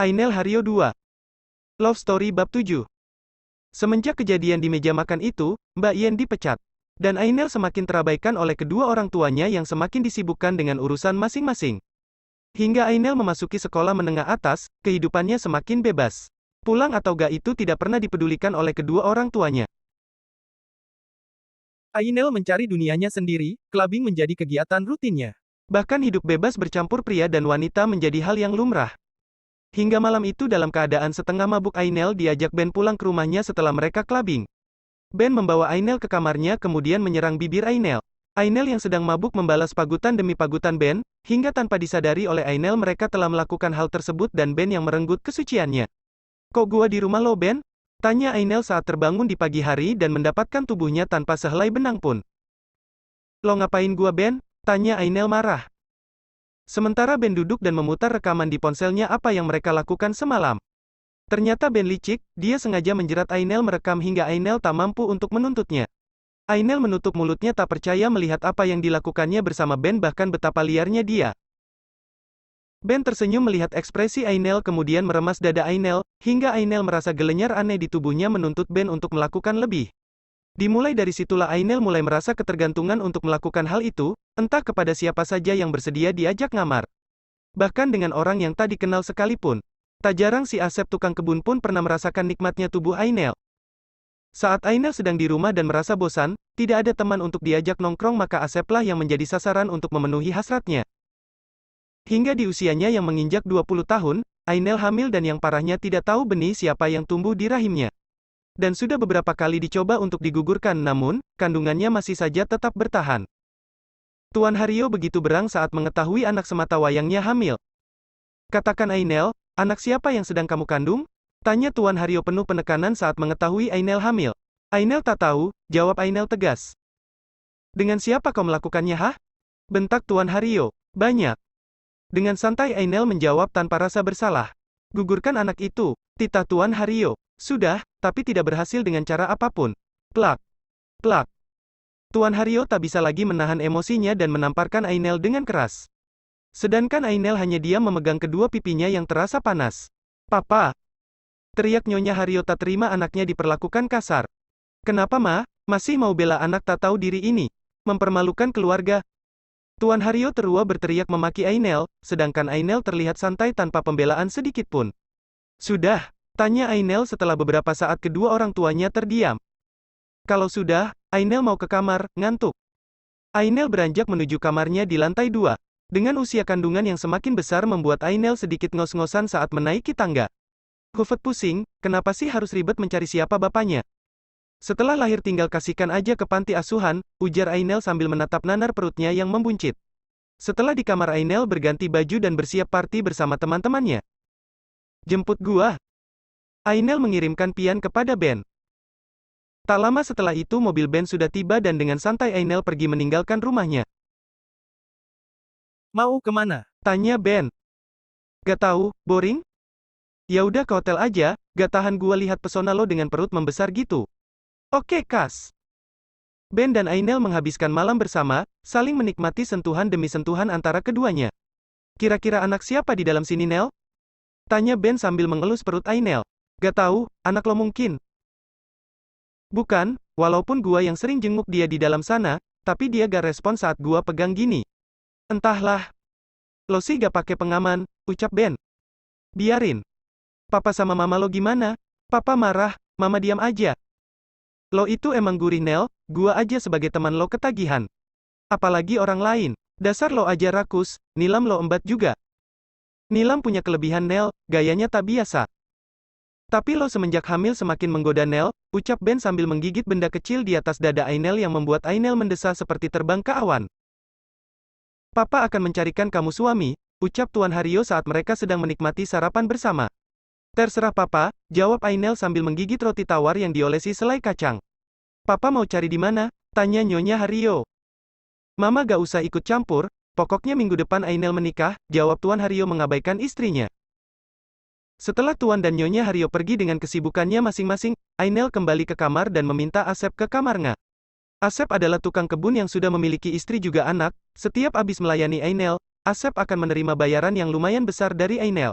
Ainel Hario 2. Love Story Bab 7. Semenjak kejadian di meja makan itu, Mbak Yen dipecat. Dan Ainel semakin terabaikan oleh kedua orang tuanya yang semakin disibukkan dengan urusan masing-masing. Hingga Ainel memasuki sekolah menengah atas, kehidupannya semakin bebas. Pulang atau gak itu tidak pernah dipedulikan oleh kedua orang tuanya. Ainel mencari dunianya sendiri, clubbing menjadi kegiatan rutinnya. Bahkan hidup bebas bercampur pria dan wanita menjadi hal yang lumrah. Hingga malam itu dalam keadaan setengah mabuk Ainel diajak Ben pulang ke rumahnya setelah mereka clubbing. Ben membawa Ainel ke kamarnya kemudian menyerang bibir Ainel. Ainel yang sedang mabuk membalas pagutan demi pagutan Ben, hingga tanpa disadari oleh Ainel mereka telah melakukan hal tersebut dan Ben yang merenggut kesuciannya. "Kok gua di rumah lo, Ben?" tanya Ainel saat terbangun di pagi hari dan mendapatkan tubuhnya tanpa sehelai benang pun. "Lo ngapain gua, Ben?" tanya Ainel marah. Sementara Ben duduk dan memutar rekaman di ponselnya apa yang mereka lakukan semalam. Ternyata Ben licik, dia sengaja menjerat Ainel merekam hingga Ainel tak mampu untuk menuntutnya. Ainel menutup mulutnya tak percaya melihat apa yang dilakukannya bersama Ben bahkan betapa liarnya dia. Ben tersenyum melihat ekspresi Ainel kemudian meremas dada Ainel, hingga Ainel merasa gelenyar aneh di tubuhnya menuntut Ben untuk melakukan lebih. Dimulai dari situlah Ainel mulai merasa ketergantungan untuk melakukan hal itu, entah kepada siapa saja yang bersedia diajak ngamar. Bahkan dengan orang yang tak dikenal sekalipun. Tak jarang si Asep tukang kebun pun pernah merasakan nikmatnya tubuh Ainel. Saat Ainel sedang di rumah dan merasa bosan, tidak ada teman untuk diajak nongkrong maka Aseplah yang menjadi sasaran untuk memenuhi hasratnya. Hingga di usianya yang menginjak 20 tahun, Ainel hamil dan yang parahnya tidak tahu benih siapa yang tumbuh di rahimnya. Dan sudah beberapa kali dicoba untuk digugurkan namun, kandungannya masih saja tetap bertahan. Tuan Hario begitu berang saat mengetahui anak semata wayangnya hamil. "Katakan Ainel, anak siapa yang sedang kamu kandung?" tanya Tuan Hario penuh penekanan saat mengetahui Ainel hamil. "Ainel tak tahu," jawab Ainel tegas. "Dengan siapa kau melakukannya, hah?" bentak Tuan Hario. "Banyak." Dengan santai Ainel menjawab tanpa rasa bersalah. "Gugurkan anak itu," titah Tuan Hario. "Sudah, tapi tidak berhasil dengan cara apapun." Plak. Plak. Tuan Hario tak bisa lagi menahan emosinya dan menamparkan Ainel dengan keras. Sedangkan Ainel hanya diam memegang kedua pipinya yang terasa panas. "Papa!" teriak Nyonya Hario tak terima anaknya diperlakukan kasar. "Kenapa, Ma? Masih mau bela anak tak tahu diri ini? Mempermalukan keluarga." Tuan Hario terua berteriak memaki Ainel, sedangkan Ainel terlihat santai tanpa pembelaan sedikit pun. "Sudah?" tanya Ainel setelah beberapa saat kedua orang tuanya terdiam. Kalau sudah, Ainel mau ke kamar, ngantuk. Ainel beranjak menuju kamarnya di lantai 2. Dengan usia kandungan yang semakin besar membuat Ainel sedikit ngos-ngosan saat menaiki tangga. "Hufet pusing, kenapa sih harus ribet mencari siapa bapaknya? Setelah lahir tinggal kasihkan aja ke panti asuhan," ujar Ainel sambil menatap nanar perutnya yang membuncit. Setelah di kamar Ainel berganti baju dan bersiap party bersama teman-temannya. "Jemput gua." Ainel mengirimkan pian kepada Ben. Tak lama setelah itu mobil Ben sudah tiba dan dengan santai Ainel pergi meninggalkan rumahnya. "Mau kemana?" tanya Ben. "Gak tahu, boring? Ya udah ke hotel aja, gak tahan gua lihat pesona lo dengan perut membesar gitu." "Oke, Kas." Ben dan Ainel menghabiskan malam bersama, saling menikmati sentuhan demi sentuhan antara keduanya. "Kira-kira anak siapa di dalam sini, Nel?" tanya Ben sambil mengelus perut Ainel. "Gak tahu, anak lo mungkin." "Bukan, walaupun gua yang sering jenguk dia di dalam sana, tapi dia gak respon saat gua pegang gini." "Entahlah. Lo sih gak pakai pengaman," ucap Ben. "Biarin. Papa sama mama lo gimana?" "Papa marah, mama diam aja." "Lo itu emang gurih, Nel, gua aja sebagai teman lo ketagihan. Apalagi orang lain. Dasar lo aja rakus, nilam lo embat juga." "Nilam punya kelebihan, Nel, gayanya tak biasa." "Tapi lo semenjak hamil semakin menggoda, Nel," ucap Ben sambil menggigit benda kecil di atas dada Ainel yang membuat Ainel mendesah seperti terbang ke awan. "Papa akan mencarikan kamu suami," ucap Tuan Hario saat mereka sedang menikmati sarapan bersama. "Terserah Papa," jawab Ainel sambil menggigit roti tawar yang diolesi selai kacang. "Papa mau cari di mana?" tanya Nyonya Hario. "Mama gak usah ikut campur, pokoknya minggu depan Ainel menikah," jawab Tuan Hario mengabaikan istrinya. Setelah Tuan dan Nyonya Hario pergi dengan kesibukannya masing-masing, Ainel kembali ke kamar dan meminta Asep ke kamarnya. Asep adalah tukang kebun yang sudah memiliki istri juga anak, setiap habis melayani Ainel, Asep akan menerima bayaran yang lumayan besar dari Ainel.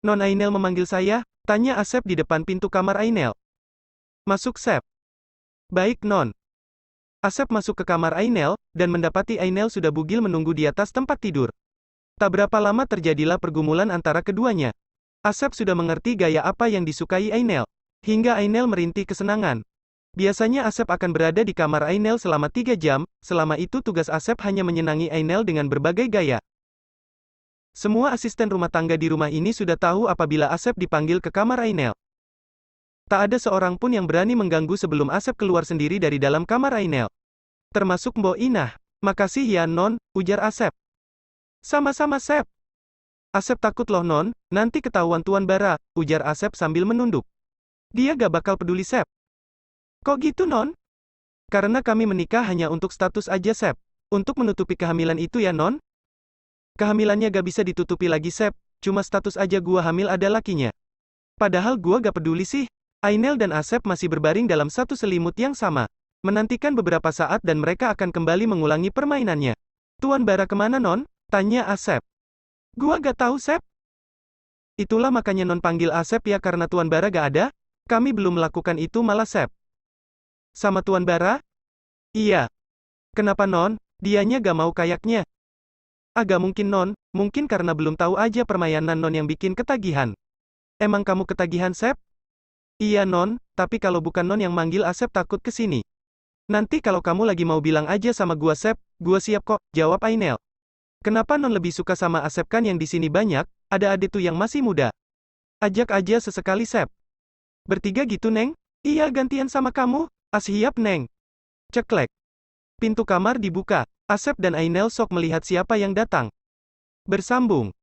Non Ainel memanggil saya, tanya Asep di depan pintu kamar Ainel. Masuk Sep. Baik Non. Asep masuk ke kamar Ainel, dan mendapati Ainel sudah bugil menunggu di atas tempat tidur. Tak berapa lama terjadilah pergumulan antara keduanya. Asep sudah mengerti gaya apa yang disukai Ainel. Hingga Ainel merintih kesenangan. Biasanya Asep akan berada di kamar Ainel selama 3 jam, selama itu tugas Asep hanya menyenangi Ainel dengan berbagai gaya. Semua asisten rumah tangga di rumah ini sudah tahu apabila Asep dipanggil ke kamar Ainel. Tak ada seorang pun yang berani mengganggu sebelum Asep keluar sendiri dari dalam kamar Ainel. Termasuk Mbok Inah. Makasih ya Non, ujar Asep. Sama-sama Sep. Asep takut loh Non, nanti ketahuan Tuan Bara, ujar Asep sambil menunduk. Dia gak bakal peduli Sep. Kok gitu Non? Karena kami menikah hanya untuk status aja Sep. Untuk menutupi kehamilan itu ya Non? Kehamilannya gak bisa ditutupi lagi Sep, cuma status aja gua hamil ada lakinya. Padahal gua gak peduli sih. Ainel dan Asep masih berbaring dalam satu selimut yang sama. Menantikan beberapa saat dan mereka akan kembali mengulangi permainannya. Tuan Bara kemana Non? Tanya Asep. Gua gak tahu Sep. Itulah makanya Non panggil Asep ya karena Tuan Bara gak ada? Kami belum melakukan itu malah Sep. Sama Tuan Bara? Iya. Kenapa Non? Dianya gak mau kayaknya. Agak mungkin Non, mungkin karena belum tahu aja permainan Non yang bikin ketagihan. Emang kamu ketagihan Sep? Iya Non, tapi kalau bukan Non yang manggil Asep takut kesini. Nanti kalau kamu lagi mau bilang aja sama gua Sep, gua siap kok, jawab Ainel. Kenapa Non lebih suka sama Asep kan yang di sini banyak, ada adik tuh yang masih muda. Ajak aja sesekali Sep. Bertiga gitu Neng? Iya gantian sama kamu, Ashiap Neng. Ceklek. Pintu kamar dibuka, Asep dan Ainel sok melihat siapa yang datang. Bersambung.